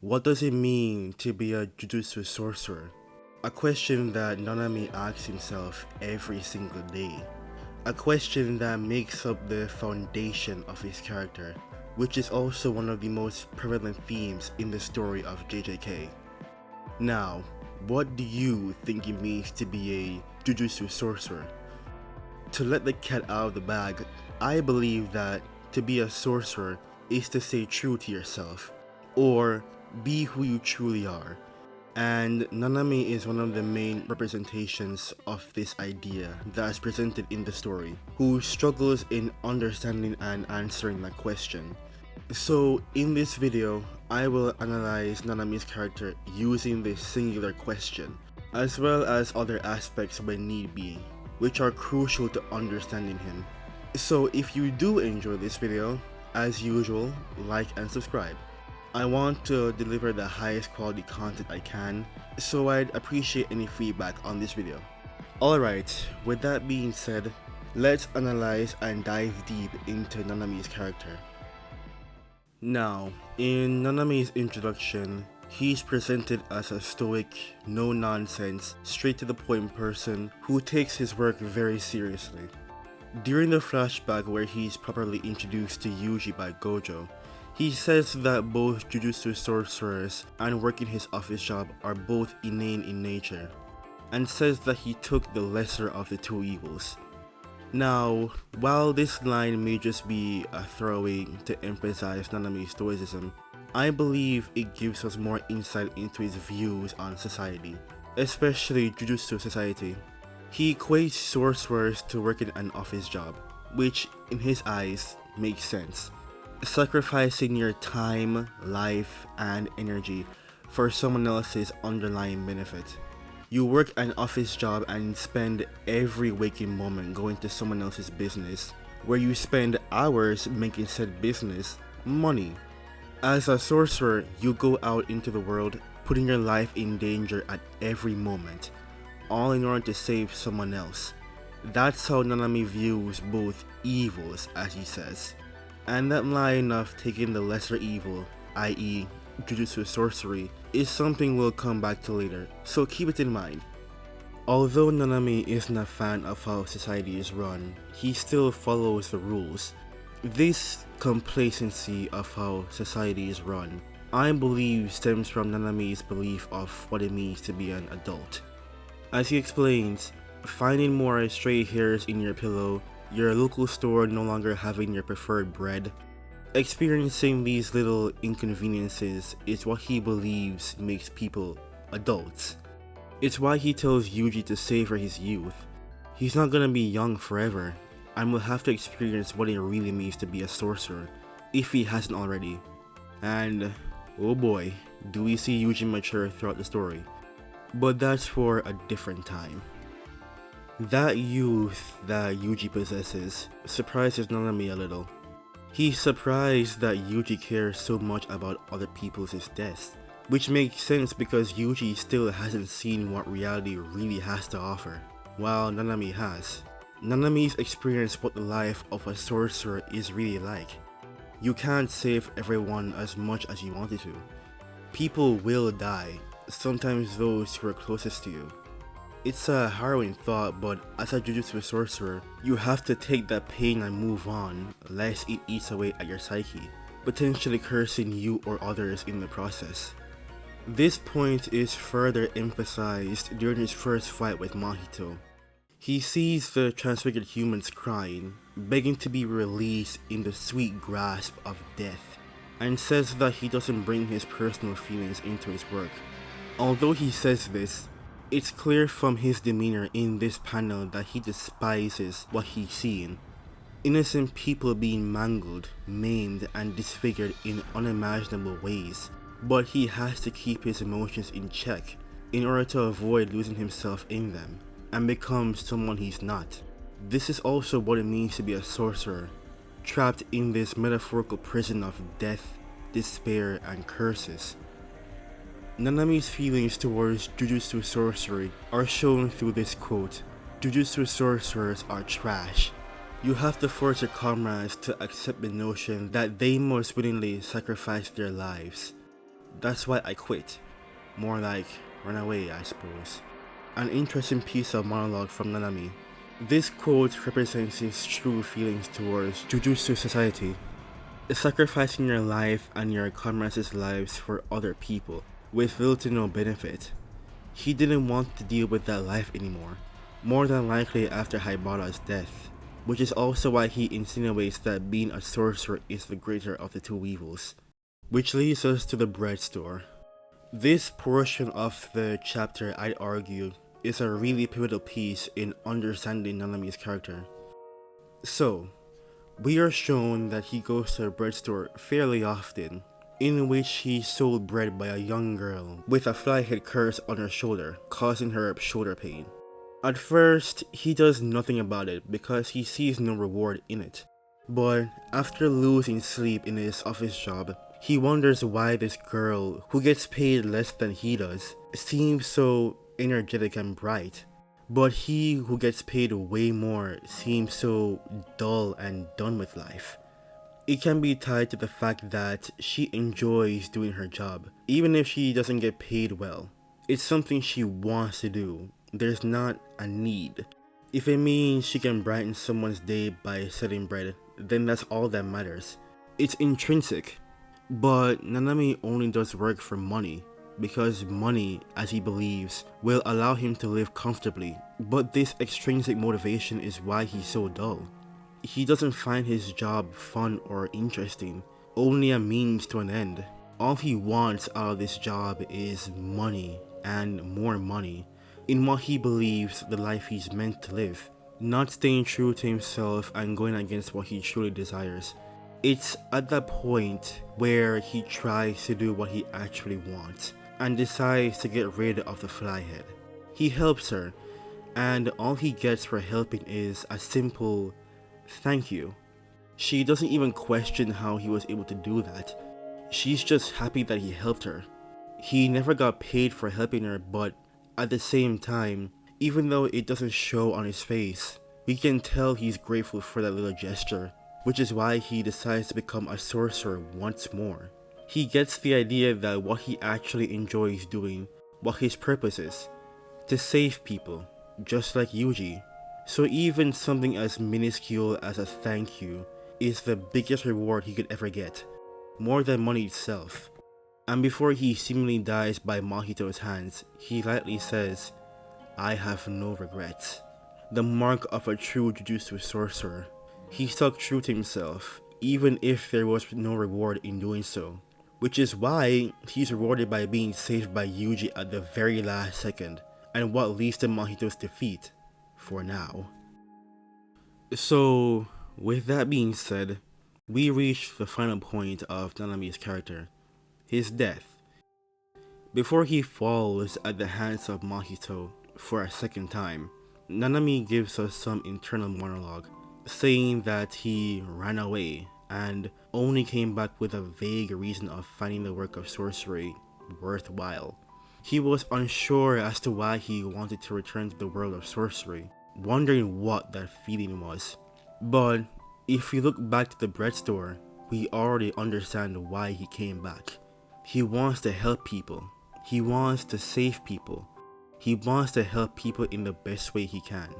What does it mean to be a Jujutsu sorcerer? A question that Nanami asks himself every single day. A question that makes up the foundation of his character, which is also one of the most prevalent themes in the story of JJK. Now, what do you think it means to be a Jujutsu sorcerer? To let the cat out of the bag, I believe that to be a sorcerer is to stay true to yourself, or be who you truly are. And Nanami is one of the main representations of this idea that is presented in the story, who struggles in understanding and answering that question. So in this video, I will analyze Nanami's character using this singular question, as well as other aspects when need be, which are crucial to understanding him. So if you do enjoy this video, as usual, like and subscribe. I want to deliver the highest quality content I can, so I'd appreciate any feedback on this video. Alright, with that being said, let's analyze and dive deep into Nanami's character. Now, in Nanami's introduction, he's presented as a stoic, no-nonsense, straight-to-the-point person who takes his work very seriously. During the flashback where he's properly introduced to Yuji by Gojo, he says that both Jujutsu sorcerers and working his office job are both inane in nature, and says that he took the lesser of the two evils. Now, while this line may just be a throwaway to emphasize Nanami's stoicism, I believe it gives us more insight into his views on society, especially Jujutsu society. He equates sorcerers to working an office job, which in his eyes makes sense. Sacrificing your time, life, and energy for someone else's underlying benefit. You work an office job and spend every waking moment going to someone else's business, where you spend hours making said business money. As a sorcerer, you go out into the world, putting your life in danger at every moment, all in order to save someone else. That's how Nanami views both evils, as he says. And that line of taking the lesser evil, i.e. Jujutsu sorcery, is something we'll come back to later, so keep it in mind. Although Nanami isn't a fan of how society is run, he still follows the rules. This complacency of how society is run, I believe, stems from Nanami's belief of what it means to be an adult. As he explains, finding more stray hairs in your pillow, your local store no longer having your preferred bread. Experiencing these little inconveniences is what he believes makes people adults. It's why he tells Yuji to savor his youth. He's not gonna be young forever, and will have to experience what it really means to be a sorcerer, if he hasn't already. And oh boy, do we see Yuji mature throughout the story. But that's for a different time. That youth that Yuji possesses surprises Nanami a little. He's surprised that Yuji cares so much about other people's deaths, which makes sense because Yuji still hasn't seen what reality really has to offer, while Nanami has. Nanami's experienced what the life of a sorcerer is really like. You can't save everyone as much as you wanted to. People will die, sometimes those who are closest to you. It's a harrowing thought, but as a Jujutsu sorcerer, you have to take that pain and move on, lest it eats away at your psyche, potentially cursing you or others in the process. This point is further emphasized during his first fight with Mahito. He sees the transfigured humans crying, begging to be released in the sweet grasp of death, and says that he doesn't bring his personal feelings into his work. Although he says this, it's clear from his demeanor in this panel that he despises what he's seeing. Innocent people being mangled, maimed, and disfigured in unimaginable ways, but he has to keep his emotions in check in order to avoid losing himself in them, and become someone he's not. This is also what it means to be a sorcerer, trapped in this metaphorical prison of death, despair, and curses. Nanami's feelings towards Jujutsu sorcery are shown through this quote: "Jujutsu sorcerers are trash. You have to force your comrades to accept the notion that they must willingly sacrifice their lives. That's why I quit. More like, run away, I suppose. An interesting piece of monologue from Nanami. This quote represents his true feelings towards Jujutsu Society. Sacrificing your life and your comrades' lives for other people, with little to no benefit. He didn't want to deal with that life anymore, more than likely after Haibara's death, which is also why he insinuates that being a sorcerer is the greater of the two evils. Which leads us to the bread store. This portion of the chapter, I'd argue, is a really pivotal piece in understanding Nanami's character. So, we are shown that he goes to a bread store fairly often, in which he sold bread by a young girl with a flyhead curse on her shoulder, causing her shoulder pain. At first, he does nothing about it because he sees no reward in it. But after losing sleep in his office job, he wonders why this girl, who gets paid less than he does, seems so energetic and bright. But he who gets paid way more seems so dull and done with life. It can be tied to the fact that she enjoys doing her job, even if she doesn't get paid well. It's something she wants to do. There's not a need. If it means she can brighten someone's day by selling bread, then that's all that matters. It's intrinsic. But Nanami only does work for money, because money, as he believes, will allow him to live comfortably. But this extrinsic motivation is why he's so dull. He doesn't find his job fun or interesting, only a means to an end. All he wants out of this job is money and more money, in what he believes the life he's meant to live, not staying true to himself and going against what he truly desires. It's at that point where he tries to do what he actually wants, and decides to get rid of the flyhead. He helps her, and all he gets for helping is a simple thank you. She doesn't even question how he was able to do that. She's just happy that he helped her. He never got paid for helping her, but at the same time, even though it doesn't show on his face, we can tell he's grateful for that little gesture, which is why he decides to become a sorcerer once more. He gets the idea that what he actually enjoys doing, what his purpose is, to save people, just like Yuji. So even something as minuscule as a thank you is the biggest reward he could ever get, more than money itself. And before he seemingly dies by Mahito's hands, he lightly says, "I have no regrets." The mark of a true Jujutsu sorcerer. He stuck true to himself, even if there was no reward in doing so. Which is why he's rewarded by being saved by Yuji at the very last second, and what leads to Mahito's defeat, for now. So, with that being said, we reach the final point of Nanami's character, his death. Before he falls at the hands of Mahito for a second time, Nanami gives us some internal monologue, saying that he ran away and only came back with a vague reason of finding the work of sorcery worthwhile. He was unsure as to why he wanted to return to the world of sorcery, wondering what that feeling was. But if we look back to the bread store, we already understand why he came back. He wants to help people. He wants to save people. He wants to help people in the best way he can,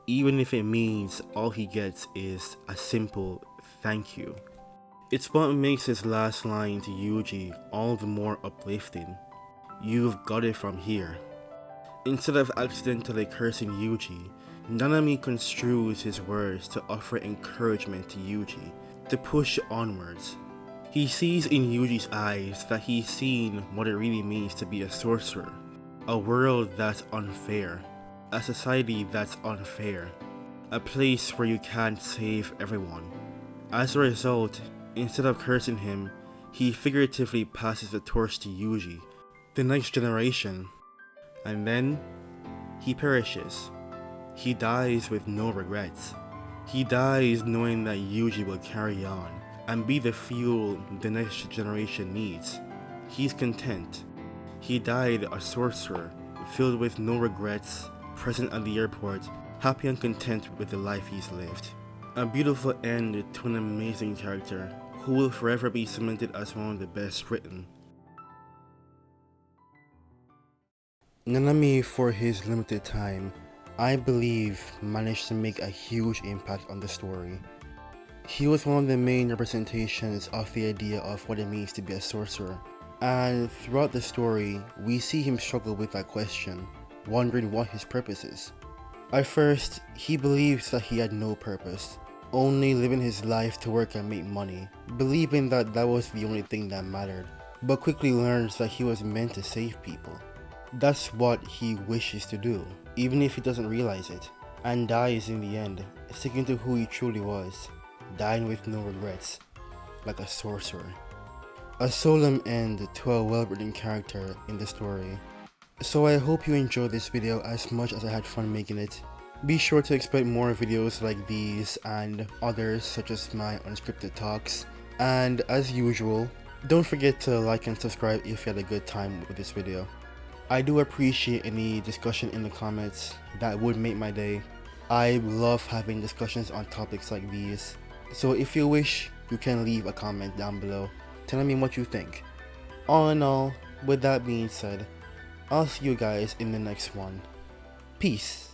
even if it means all he gets is a simple thank you. It's what makes his last line to Yuji all the more uplifting. "You've got it from here." Instead of accidentally cursing Yuji, Nanami construes his words to offer encouragement to Yuji to push onwards. He sees in Yuji's eyes that he's seen what it really means to be a sorcerer, a world that's unfair, a society that's unfair, a place where you can't save everyone. As a result, instead of cursing him, he figuratively passes the torch to Yuji, the next generation, and then he perishes. He dies with no regrets. He dies knowing that Yuji will carry on and be the fuel the next generation needs. He's content. He died a sorcerer, filled with no regrets, present at the airport, happy and content with the life he's lived. A beautiful end to an amazing character who will forever be cemented as one of the best written. Nanami, for his limited time, I believe managed to make a huge impact on the story. He was one of the main representations of the idea of what it means to be a sorcerer, and throughout the story, we see him struggle with that question, wondering what his purpose is. At first, he believes that he had no purpose, only living his life to work and make money, believing that that was the only thing that mattered, but quickly learns that he was meant to save people. That's what he wishes to do, even if he doesn't realize it, and dies in the end, sticking to who he truly was, dying with no regrets, like a sorcerer. A solemn end to a well-written character in the story. So I hope you enjoyed this video as much as I had fun making it. Be sure to expect more videos like these and others such as my unscripted talks. And as usual, don't forget to like and subscribe if you had a good time with this video. I do appreciate any discussion in the comments, that would make my day. I love having discussions on topics like these. So if you wish, you can leave a comment down below telling me what you think. All in all, with that being said, I'll see you guys in the next one. Peace.